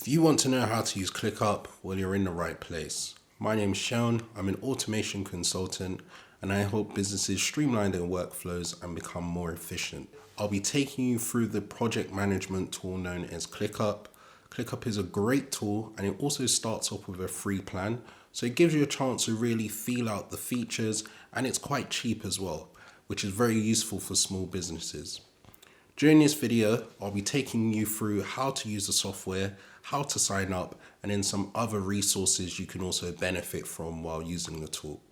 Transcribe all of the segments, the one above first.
If you want to know how to use ClickUp, well, you're in the right place. My name is Sean. I'm an automation consultant and I help businesses streamline their workflows and become more efficient. I'll be taking you through the project management tool known as ClickUp. ClickUp is a great tool and it also starts off with a free plan. So it gives you a chance to really feel out the features and it's quite cheap as well, which is very useful for small businesses. During this video, I'll be taking you through how to use the software, how to sign up, and then some other resources you can also benefit from while using the tool.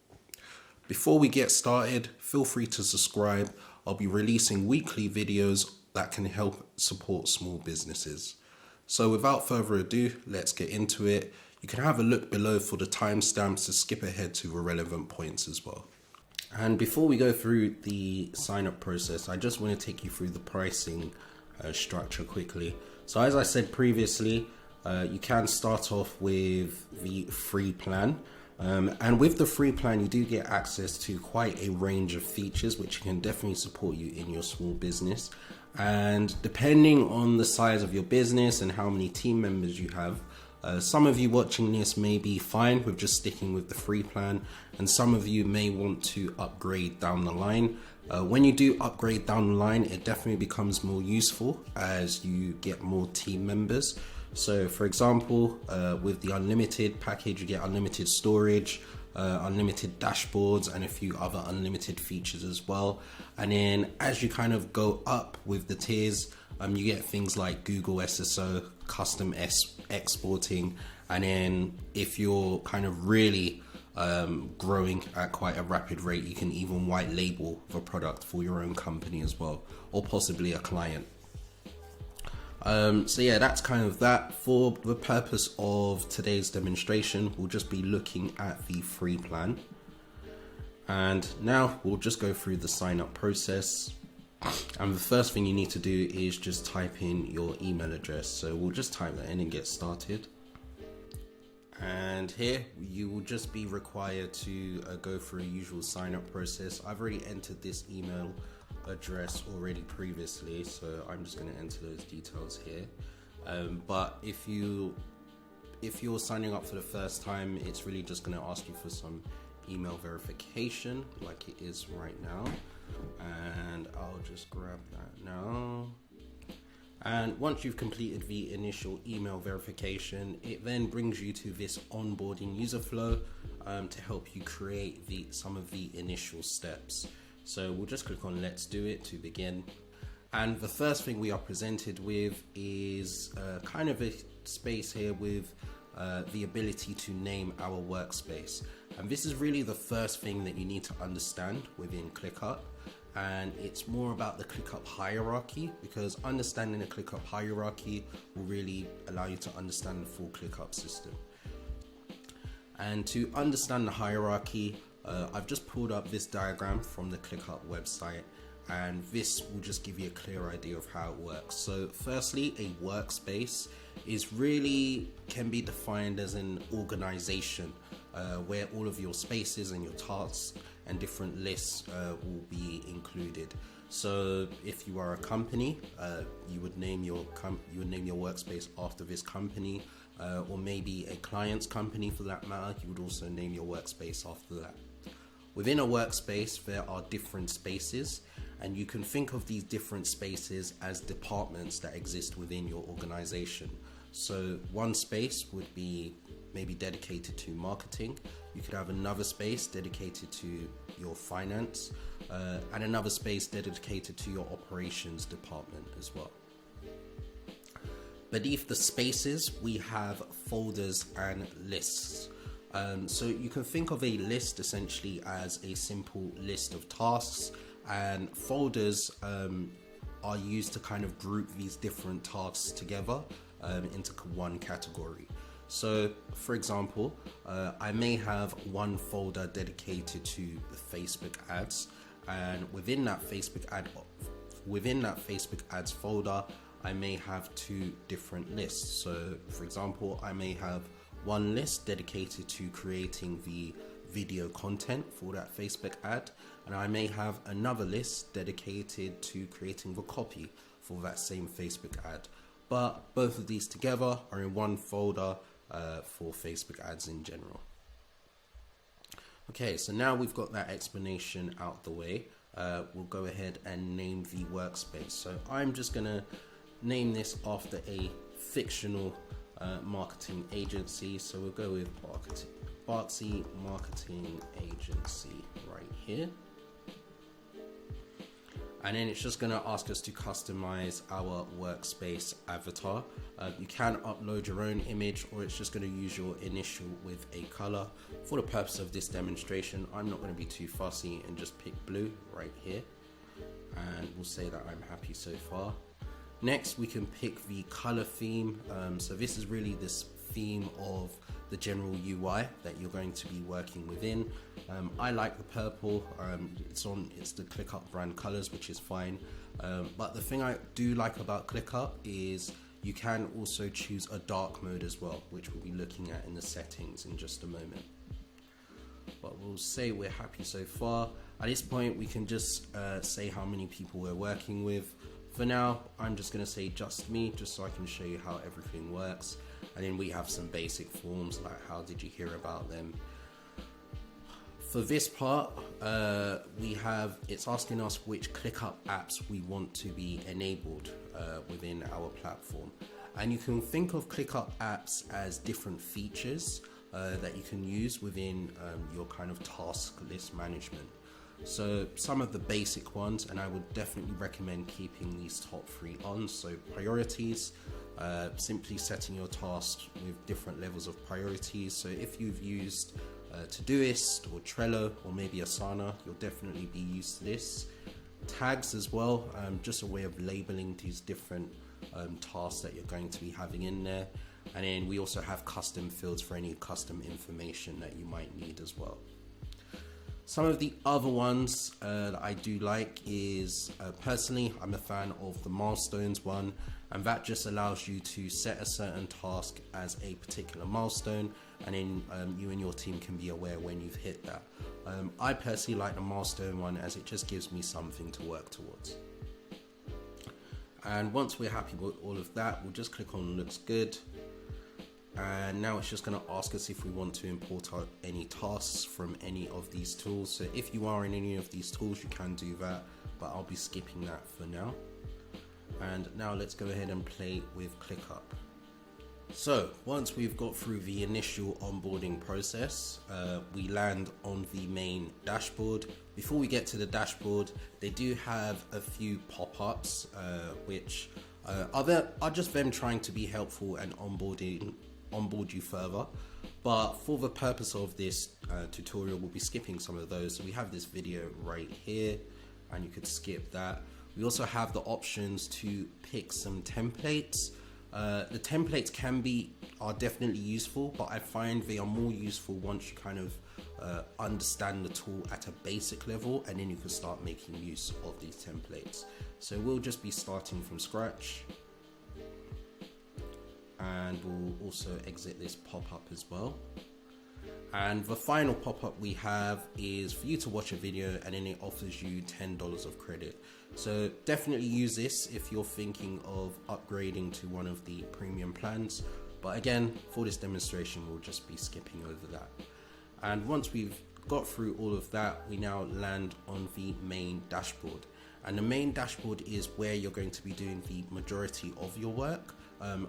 Before we get started, feel free to subscribe. I'll be releasing weekly videos that can help support small businesses. So without further ado, let's get into it. You can have a look below for the timestamps to skip ahead to the relevant points as well. And before we go through the sign up process, I just want to take you through the pricing structure quickly. So as I said previously, you can start off with the free plan. And with the free plan, you do get access to quite a range of features, which can definitely support you in your small business. And depending on the size of your business and how many team members you have, some of you watching this may be fine with just sticking with the free plan, and some of you may want to upgrade down the line. When you do upgrade down the line, it definitely becomes more useful as you get more team members. So for example, with the unlimited package, you get unlimited storage, unlimited dashboards, and a few other unlimited features as well. And then as you kind of go up with the tiers, you get things like Google SSO, custom exporting, and then if you're kind of really growing at quite a rapid rate, you can even white label the product for your own company as well, or possibly a client. So yeah, that's kind of that. For the purpose of today's demonstration, we'll just be looking at the free plan. And now we'll just go through the sign up process. And the first thing you need to do is just type in your email address. So we'll just type that in and get started. And here you will just be required to go through a usual sign up process. I've already entered this email address already previously, so I'm just going to enter those details here. But if you're signing up for the first time, it's really just going to ask you for some email verification like it is right now, and I'll just grab that now. And once you've completed the initial email verification, it then brings you to this onboarding user flow to help you create some of the initial steps. So we'll just click on Let's Do It to begin. And the first thing we are presented with is kind of a space here with the ability to name our workspace. And this is really the first thing that you need to understand within ClickUp. And it's more about the ClickUp hierarchy, because understanding the ClickUp hierarchy will really allow you to understand the full ClickUp system. And to understand the hierarchy, I've just pulled up this diagram from the ClickUp website, and this will just give you a clear idea of how it works. So firstly, a workspace can be defined as an organization where all of your spaces and your tasks and different lists will be included. So if you are a company, you would name your workspace after this company, or maybe a client's company for that matter, you would also name your workspace after that. Within a workspace, there are different spaces, and you can think of these different spaces as departments that exist within your organization. So one space would be maybe dedicated to marketing. You could have another space dedicated to your finance, and another space dedicated to your operations department as well. Beneath the spaces, we have folders and lists. So you can think of a list essentially as a simple list of tasks, and folders are used to kind of group these different tasks together into one category. So for example, I may have one folder dedicated to the Facebook ads, and within that Facebook ads folder, I may have two different lists. So for example, I may have one list dedicated to creating the video content for that Facebook ad, and I may have another list dedicated to creating the copy for that same Facebook ad. but both of these together are in one folder for Facebook ads in general. Okay, so now we've got that explanation out the way, we'll go ahead and name the workspace. So I'm just gonna name this after a fictional marketing agency. So we'll go with Bartsy Marketing Agency right here. And then it's just going to ask us to customize our workspace avatar. You can upload your own image, or it's just going to use your initial with a color. For the purpose of this demonstration, I'm not going to be too fussy and just pick blue right here. And we'll say that I'm happy so far. Next, we can pick the color theme. So this is really this theme of the general UI that you're going to be working within. I like the purple. It's the ClickUp brand colors, which is fine. But the thing I do like about ClickUp is you can also choose a dark mode as well, which we'll be looking at in the settings in just a moment. But we'll say we're happy so far. At this point, we can just say how many people we're working with. For now, I'm just going to say just me, just so I can show you how everything works. And then we have some basic forms like how did you hear about them. For this part, it's asking us which ClickUp apps we want to be enabled within our platform. And you can think of ClickUp apps as different features that you can use within your kind of task list management. So some of the basic ones, and I would definitely recommend keeping these top 3 on. So priorities, simply setting your tasks with different levels of priorities. So if you've used Todoist or Trello or maybe Asana, you'll definitely be used to this. Tags as well, just a way of labeling these different tasks that you're going to be having in there. And then we also have custom fields for any custom information that you might need as well. Some of the other ones that I do like is, personally, I'm a fan of the milestones one, and that just allows you to set a certain task as a particular milestone, and then you and your team can be aware when you've hit that. I personally like the milestone one as it just gives me something to work towards. And once we're happy with all of that, we'll just click on looks good. And now it's just going to ask us if we want to import any tasks from any of these tools. So if you are in any of these tools, you can do that, but I'll be skipping that for now. And now let's go ahead and play with ClickUp. So once we've got through the initial onboarding process, we land on the main dashboard. Before we get to the dashboard, they do have a few pop-ups, which are just them trying to be helpful and onboard you further, but for the purpose of this tutorial, we'll be skipping some of those. So we have this video right here, and you could skip that. We also have the options to pick some templates. The templates are definitely useful, but I find they are more useful once you kind of understand the tool at a basic level, and then you can start making use of these templates. So we'll just be starting from scratch. And we'll also exit this pop-up as well. And the final pop-up we have is for you to watch a video, and then it offers you $10 of credit. So definitely use this if you're thinking of upgrading to one of the premium plans. But again, for this demonstration, we'll just be skipping over that. And once we've got through all of that, we now land on the main dashboard. And the main dashboard is where you're going to be doing the majority of your work,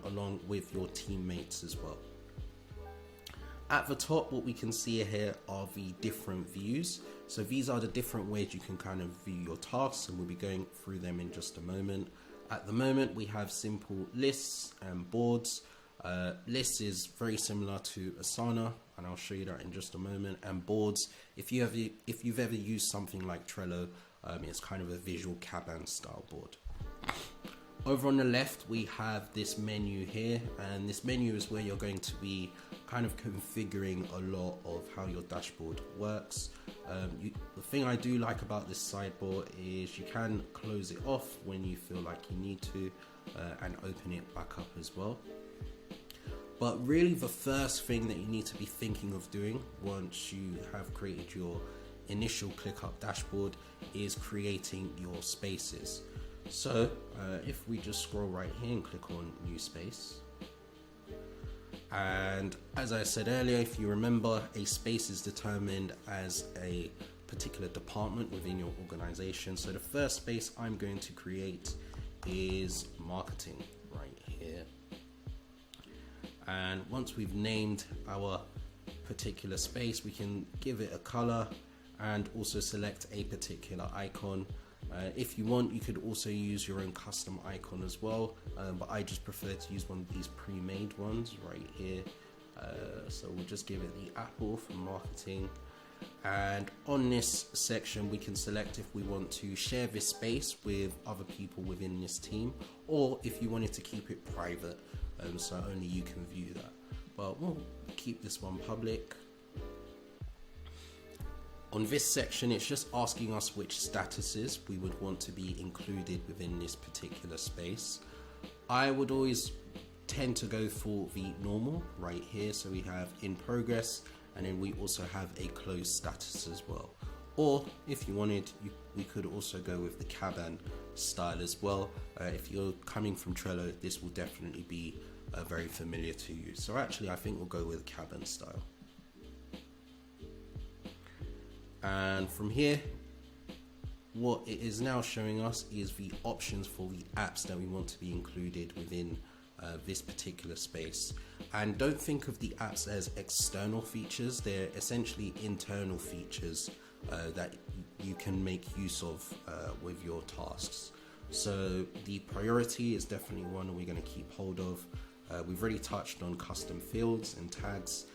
along with your teammates as well. At the top, what we can see here are the different views. So these are the different ways you can kind of view your tasks, and we'll be going through them in just a moment. At the moment, we have simple lists and boards. Lists is very similar to Asana, and I'll show you that in just a moment. And boards, if you've ever used something like Trello, it's kind of a visual Kanban style board. Over on the left, we have this menu here, and this menu is where you're going to be kind of configuring a lot of how your dashboard works. The thing I do like about this sidebar is you can close it off when you feel like you need to, and open it back up as well. But really the first thing that you need to be thinking of doing once you have created your initial ClickUp dashboard is creating your spaces. So if we just scroll right here and click on new space, and as I said earlier, if you remember, a space is determined as a particular department within your organization. So the first space I'm going to create is marketing right here. And once we've named our particular space, we can give it a color and also select a particular icon. If you want, you could also use your own custom icon as well, but I just prefer to use one of these pre-made ones right here. So we'll just give it the apple for marketing. And on this section, we can select if we want to share this space with other people within this team, or if you wanted to keep it private, so only you can view that. But we'll keep this one public. On this section, it's just asking us which statuses we would want to be included within this particular space. I would always tend to go for the normal right here. So we have in progress, and then we also have a closed status as well. Or if you wanted, we could also go with the Kanban style as well. If you're coming from Trello, this will definitely be very familiar to you. So actually, I think we'll go with Kanban style. And from here, what it is now showing us is the options for the apps that we want to be included within this particular space. And don't think of the apps as external features. They're essentially internal features that you can make use of with your tasks. So the priority is definitely one we're going to keep hold of. We've already touched on custom fields and tags.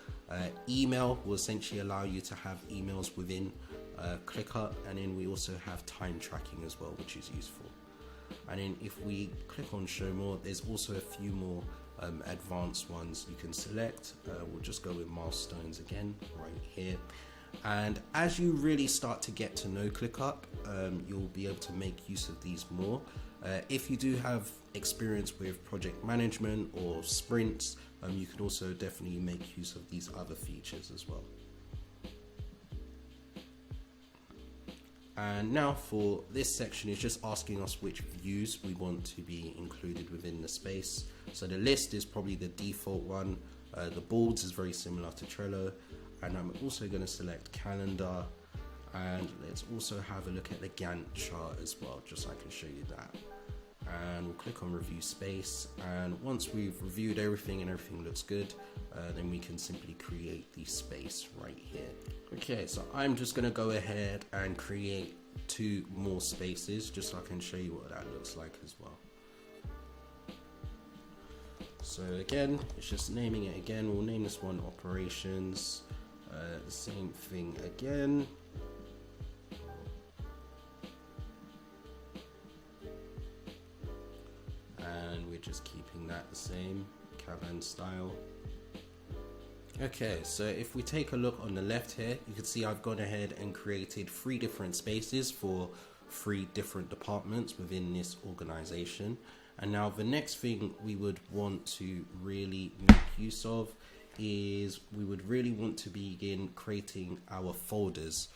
Email will essentially allow you to have emails within ClickUp, and then we also have time tracking as well, which is useful. And then if we click on show more, there's also a few more advanced ones you can select. We'll just go with milestones again right here. And as you really start to get to know ClickUp, you'll be able to make use of these more. If you do have experience with project management or sprints, you can also definitely make use of these other features as well. And now for this section, it's just asking us which views we want to be included within the space. So the list is probably the default one. The boards is very similar to Trello. And I'm also going to select calendar. And let's also have a look at the Gantt chart as well, just so I can show you that. And we'll click on review space, and once we've reviewed everything and everything looks good, then we can simply create the space right here. Okay, so I'm just going to go ahead and create 2 more spaces just so I can show you what that looks like as well. So again, it's just naming it again. We'll name this one operations, same thing again. Just keeping that the same, Kanban style. Okay, so if we take a look on the left here, you can see I've gone ahead and created 3 different spaces for 3 different departments within this organization. And now the next thing we would want to really make use of is we would really want to begin creating our folders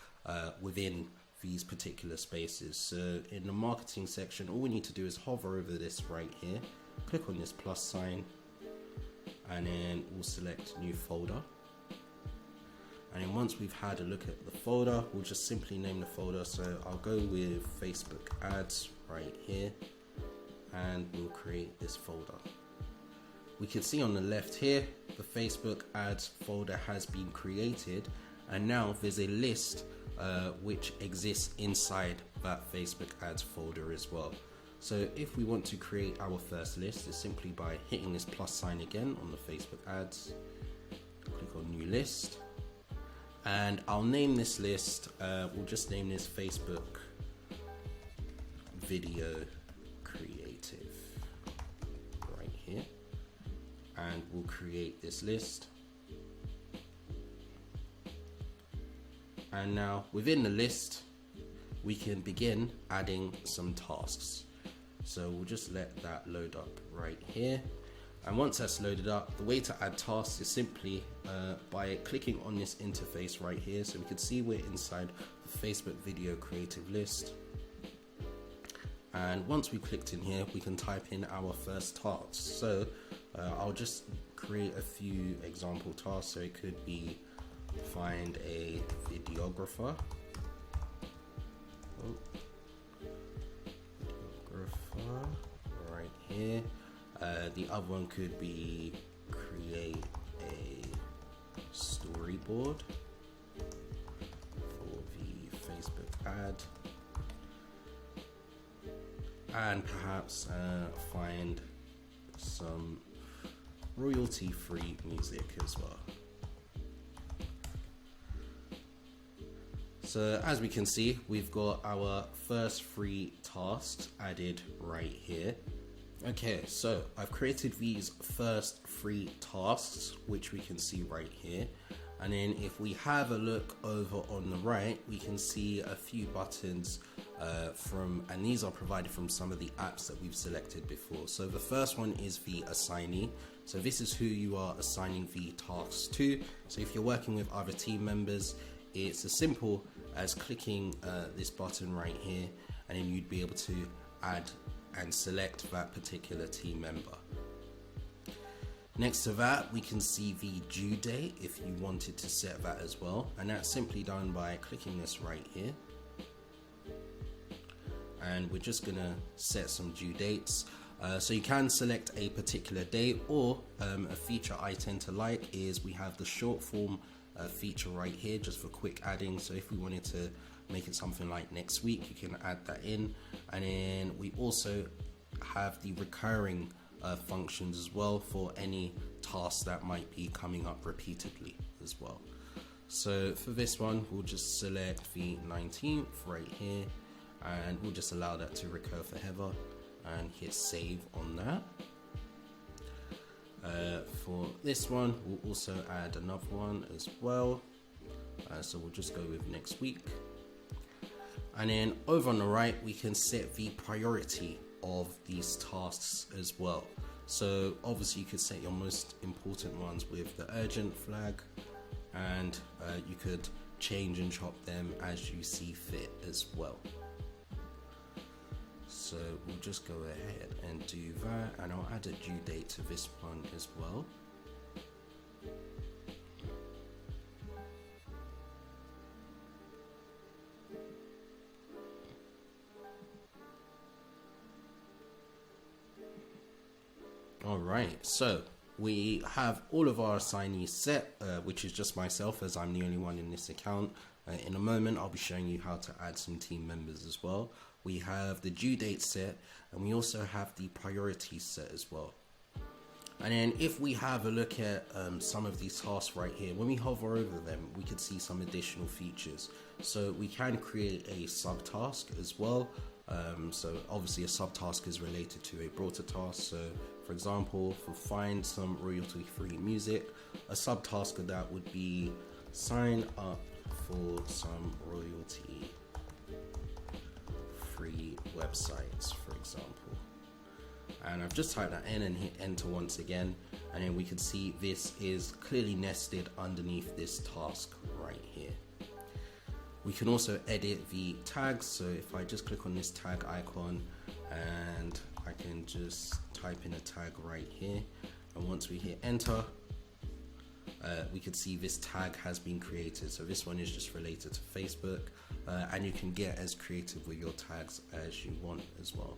within these particular spaces. So in the marketing section, all we need to do is hover over this right here, click on this plus sign, and then we'll select new folder. And then once we've had a look at the folder, we'll just simply name the folder. So I'll go with Facebook ads right here, and we'll create this folder. We can see on the left here, the Facebook ads folder has been created, and now there's a list which exists inside that Facebook ads folder as well. So if we want to create our first list, it's simply by hitting this plus sign again on the Facebook ads, click on new list, and I'll name this list, we'll just name this Facebook video creative right here, and we'll create this list. And now within the list, we can begin adding some tasks. So we'll just let that load up right here. And once that's loaded up, the way to add tasks is simply by clicking on this interface right here. So we can see we're inside the Facebook video creative list. And once we've clicked in here, we can type in our first task. So I'll just create a few example tasks. So it could be find a videographer. Videographer right here. The other one could be create a storyboard for the Facebook ad. And perhaps find some royalty-free music as well. So as we can see, we've got our first 3 tasks added right here. Okay, so I've created these first 3 tasks, which we can see right here. And then if we have a look over on the right, we can see a few buttons and these are provided from some of the apps that we've selected before. So the first one is the assignee. So this is who you are assigning the tasks to. So if you're working with other team members, it's as simple as clicking this button right here, and then you'd be able to add and select that particular team member. Next to that, we can see the due date if you wanted to set that as well, and that's simply done by clicking this right here. And we're just gonna set some due dates. So you can select a particular date, or a feature I tend to like is we have the short form feature right here just for quick adding. So if we wanted to make it something like next week, you can add that in. And then we also have the recurring functions as well for any tasks that might be coming up repeatedly as well. So for this one, we'll just select the 19th right here, and we'll just allow that to recur forever and hit save on that. For this one, we'll also add another one as well. So we'll just go with next week. And then over on the right, we can set the priority of these tasks as well. So obviously you could set your most important ones with the urgent flag, and you could change and chop them as you see fit as well. So we'll just go ahead and do that, and I'll add a due date to this one as well. Alright, so we have all of our assignees set, which is just myself as I'm the only one in this account. In a moment, I'll be showing you how to add some team members as well. We have the due date set, and we also have the priorities set as well. And then if we have a look at some of these tasks right here, when we hover over them, we can see some additional features. So we can create a subtask as well. So obviously a subtask is related to a broader task. So for example, for find some royalty-free music, a subtask of that would be sign up for some royalty-free websites, for example. And I've just typed that in and hit enter once again, and then we can see this is clearly nested underneath this task right here. We can also edit the tags, so if I just click on this tag icon and I can just type in a tag right here, and once we hit enter, we can see this tag has been created. So this one is just related to Facebook, and you can get as creative with your tags as you want as well.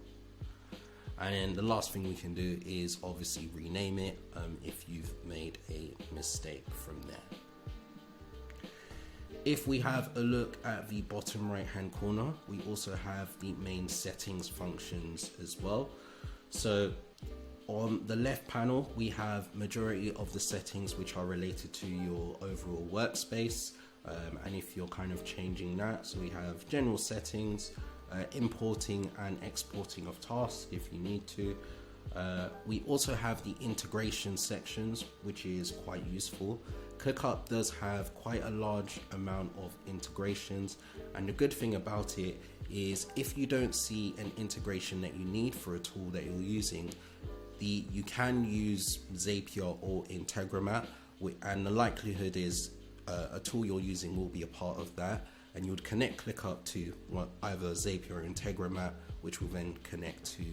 And then the last thing we can do is obviously rename it if you've made a mistake from there. If we have a look at the bottom right hand corner, we also have the main settings functions as well. So on the left panel, we have majority of the settings which are related to your overall workspace, and if you're kind of changing that, so we have general settings, importing and exporting of tasks if you need to. We also have the integration sections, which is quite useful. ClickUp does have quite a large amount of integrations, and the good thing about it is if you don't see an integration that you need for a tool that you're using, you can use Zapier or Integromat, and the likelihood is a tool you're using will be a part of that. and you would connect ClickUp to either Zapier or Integromat, which will then connect to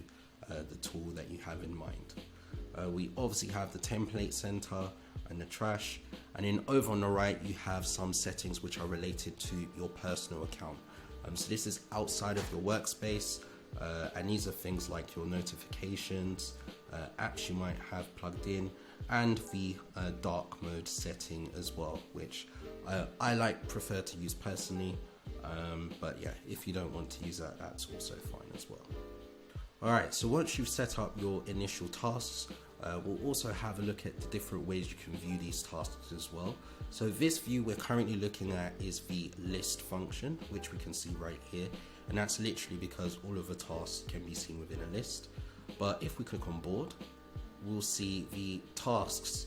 the tool that you have in mind. We obviously have the template center and the trash, and then over on the right you have some settings which are related to your personal account. So this is outside of your workspace, and these are things like your notifications, apps you might have plugged in, and the dark mode setting as well, which I prefer to use personally, but yeah, if you don't want to use that, that's also fine as well. Alright, so once you've set up your initial tasks, we'll also have a look at the different ways you can view these tasks as well. So this view we're currently looking at is the list function, which we can see right here, and that's literally because all of the tasks can be seen within a list. But if we click on board, we'll see the tasks.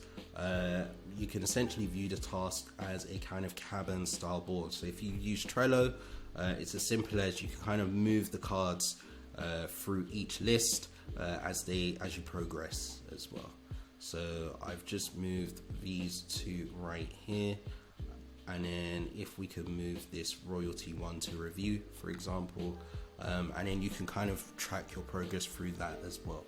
You can essentially view the task as a kind of cabin style board. So if you use Trello, it's as simple as you can kind of move the cards through each list as you progress as well. So I've just moved these two right here, and then if we could move this royalty one to review, for example, and then you can kind of track your progress through that as well.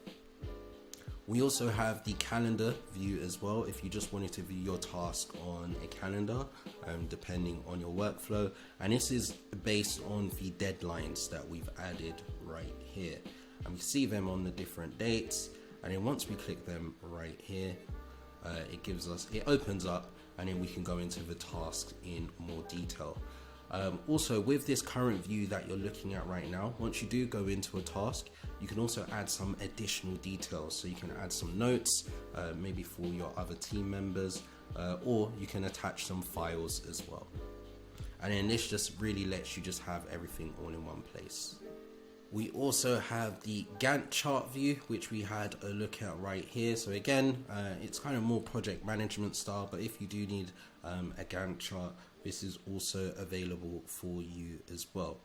We also have the calendar view as well, if you just wanted to view your task on a calendar, depending on your workflow. And this is based on the deadlines that we've added right here. And we see them on the different dates. And then once we click them right here, it opens up, and then we can go into the task in more detail. Also, with this current view that you're looking at right now, once you do go into a task, you can also add some additional details. So you can add some notes, maybe for your other team members, or you can attach some files as well. And then this just really lets you just have everything all in one place. We also have the Gantt chart view, which we had a look at right here. So again, it's kind of more project management style, but if you do need a Gantt chart, this is also available for you as well.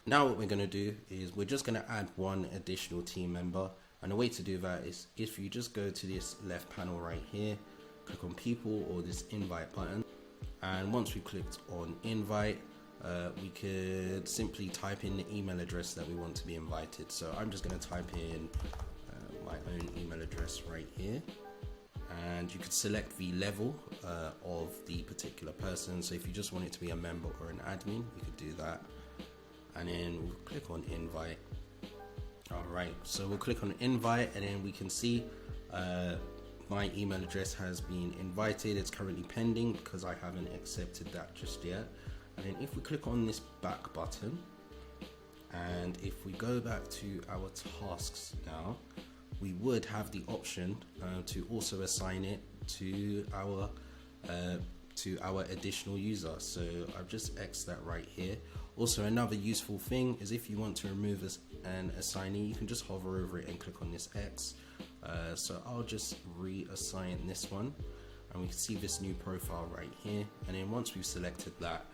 Now what we're going to do is we're just going to add one additional team member, and the way to do that is if you just go to this left panel right here, click on people or this invite button, and once we clicked on invite, we could simply type in the email address that we want to be invited. So I'm just going to type in my own email address right here, and you could select the level of the particular person. So if you just want it to be a member or an admin, you could do that, and then we'll click on invite. Alright, so we'll click on invite, and then we can see my email address has been invited. It's currently pending because I haven't accepted that just yet. And then if we click on this back button, and if we go back to our tasks now, we would have the option to also assign it to our additional user. So I've just X'd that right here. Also, another useful thing is if you want to remove an assignee, you can just hover over it and click on this X. So I'll just reassign this one, and we can see this new profile right here. And then once we've selected that,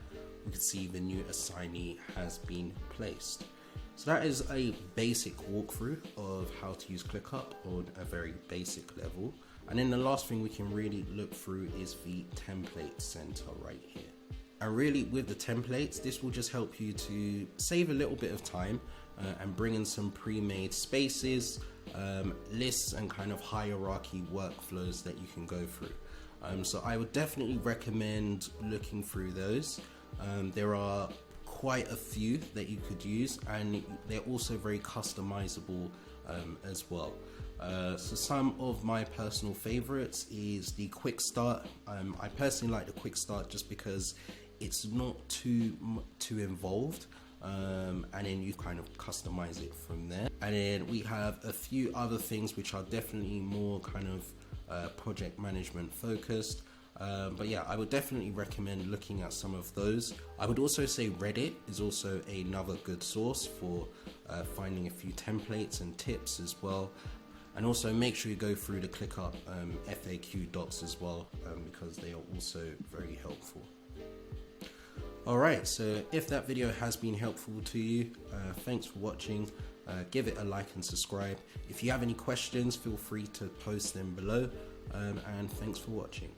we can see the new assignee has been placed. So that is a basic walkthrough of how to use ClickUp on a very basic level. And then the last thing we can really look through is the template center right here. And really with the templates, this will just help you to save a little bit of time and bring in some pre-made spaces, lists, and kind of hierarchy workflows that you can go through. So I would definitely recommend looking through those. There are quite a few that you could use, and they're also very customizable as well. So some of my personal favorites is the quick start. I personally like the quick start just because it's not too involved, and then you kind of customize it from there. And then we have a few other things which are definitely more kind of project management focused. But yeah, I would definitely recommend looking at some of those. I would also say Reddit is also another good source for finding a few templates and tips as well. And also make sure you go through the ClickUp FAQ docs as well, because they are also very helpful. Alright, so if that video has been helpful to you, thanks for watching. Give it a like and subscribe. If you have any questions, feel free to post them below, and thanks for watching.